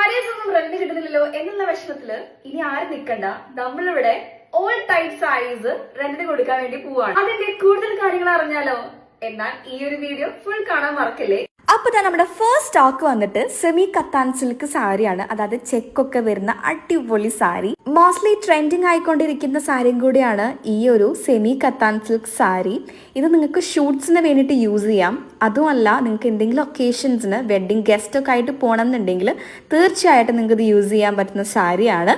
സാരീസ് ഒന്നും റെന്റ് കിട്ടുന്നില്ലല്ലോ എന്നുള്ള വിഷമത്തില് ഇനി ആരും നിൽക്കണ്ട. നമ്മളിവിടെ ഓൾ ടൈപ്പ് സാരീസ് റെന്റിന് കൊടുക്കാൻ വേണ്ടി പോവാണ്. അതിന്റെ കൂടുതൽ കാര്യങ്ങൾ അറിഞ്ഞാലോ? എന്നാൽ ഈ ഒരു വീഡിയോ ഫുൾ കാണാൻ മറക്കല്ലേ. അപ്പോൾ നമ്മുടെ ഫസ്റ്റ് സ്റ്റോക്ക് വന്നിട്ട് സെമി കത്താൻ സിൽക്ക് സാരിയാണ്. അതായത് ചെക്കൊക്കെ വരുന്ന അടിപൊളി സാരി. മോസ്റ്റ്ലി ട്രെൻഡിങ് ആയിക്കൊണ്ടിരിക്കുന്ന സാരിയും കൂടിയാണ് ഈ ഒരു സെമി കത്താൻ സിൽക്ക് സാരി. ഇത് നിങ്ങൾക്ക് ഷൂട്ട്സിന് വേണ്ടിയിട്ട് യൂസ് ചെയ്യാം. അതുമല്ല നിങ്ങൾക്ക് എന്തെങ്കിലും ഒക്കേഷൻസിന് വെഡ്ഡിങ് ഗസ്റ്റ് ഒക്കെ ആയിട്ട് പോകണമെന്നുണ്ടെങ്കിൽ തീർച്ചയായിട്ടും നിങ്ങൾക്ക് ഇത് യൂസ് ചെയ്യാൻ പറ്റുന്ന സാരിയാണ്.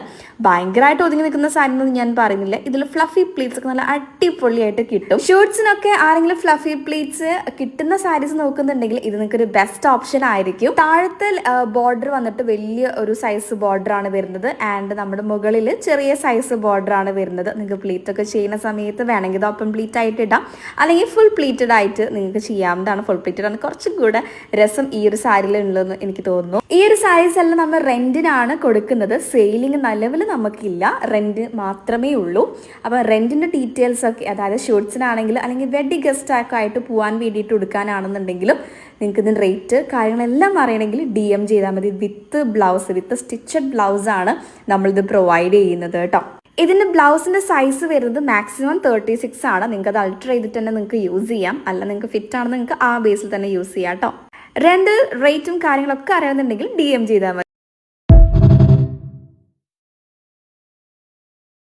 ഭയങ്കരമായിട്ട് ഒതുങ്ങി നിൽക്കുന്ന സാരി എന്നൊന്നും ഞാൻ പറയുന്നില്ല. ഇതിൽ ഫ്ലഫി പ്ലീറ്റ്സ് ഒക്കെ നല്ല അടിപൊളിയായിട്ട് കിട്ടും. ഷൂട്ട്സിനൊക്കെ ആരെങ്കിലും ഫ്ലഫി പ്ലീറ്റ്സ് കിട്ടുന്ന സാരീസ് നോക്കുന്നുണ്ടെങ്കിൽ ഇത് നിങ്ങൾക്ക് ഒരു ബെസ്റ്റ് ഓപ്ഷൻ ആയിരിക്കും. താഴത്തെ ബോർഡർ വന്നിട്ട് വലിയ ഒരു സൈസ് ബോർഡർ ആണ് വരുന്നത്. ആൻഡ് നമ്മുടെ മുകളിൽ ചെറിയ സൈസ് ബോർഡർ ആണ് വരുന്നത്. നിങ്ങൾക്ക് പ്ലീറ്റ് ഒക്കെ ചെയ്യുന്ന സമയത്ത് വേണമെങ്കിൽ ഇത് ഓപ്പൺ പ്ലീറ്റ് ആയിട്ട് ഇടാം, അല്ലെങ്കിൽ ഫുൾ പ്ലീറ്റഡ് ആയിട്ട് നിങ്ങൾക്ക് ചെയ്യാവുന്നതാണ്. ഫുൾ പ്ലീറ്റഡ് ആണ് കുറച്ചും കൂടെ രസം ഈ ഒരു സാരിയിൽ ഉള്ളതെന്ന് എനിക്ക് തോന്നുന്നു. ഈ ഒരു സാരീസ് എല്ലാം നമ്മൾ റെന്റിനാണ് കൊടുക്കുന്നത്. സെയിലിംഗ് നിലവിൽ നമുക്കില്ല, റെന്റ് മാത്രമേ ഉള്ളൂ. അപ്പോൾ റെന്റിന്റെ ഡീറ്റെയിൽസ് ഒക്കെ, അതായത് ഷൂട്ട്സിനാണെങ്കിലും അല്ലെങ്കിൽ വെഡ്ഡിങ് ഗസ്റ്റ് ഒക്കെ ആയിട്ട് പോകാൻ വേണ്ടിയിട്ട് കൊടുക്കാനാണെന്നുണ്ടെങ്കിലും നിങ്ങൾക്ക് ഇതിന് റേറ്റ് കാര്യങ്ങളെല്ലാം അറിയണമെങ്കിൽ DM ചെയ്താൽ മതി. വിത്ത് ബ്ലൗസ്, വിത്ത് സ്റ്റിച്ചഡ് ബ്ലൗസാണ് നമ്മളിത് പ്രൊവൈഡ് ചെയ്യുന്നത് കേട്ടോ. ഇതിൻ്റെ ബ്ലൗസിൻ്റെ സൈസ് വരുന്നത് മാക്സിമം 36 ആണ്. നിങ്ങൾക്ക് അത് അൾട്ടർ ചെയ്തിട്ട് തന്നെ നിങ്ങൾക്ക് യൂസ് ചെയ്യാം. അല്ല നിങ്ങൾക്ക് ഫിറ്റ് ആണെന്ന് നിങ്ങൾക്ക് ആ ബേസിൽ തന്നെ യൂസ് ചെയ്യാം കേട്ടോ. രണ്ട് റേറ്റും കാര്യങ്ങളൊക്കെ അറിയാമെന്നുണ്ടെങ്കിൽ DM ചെയ്താൽ മതി.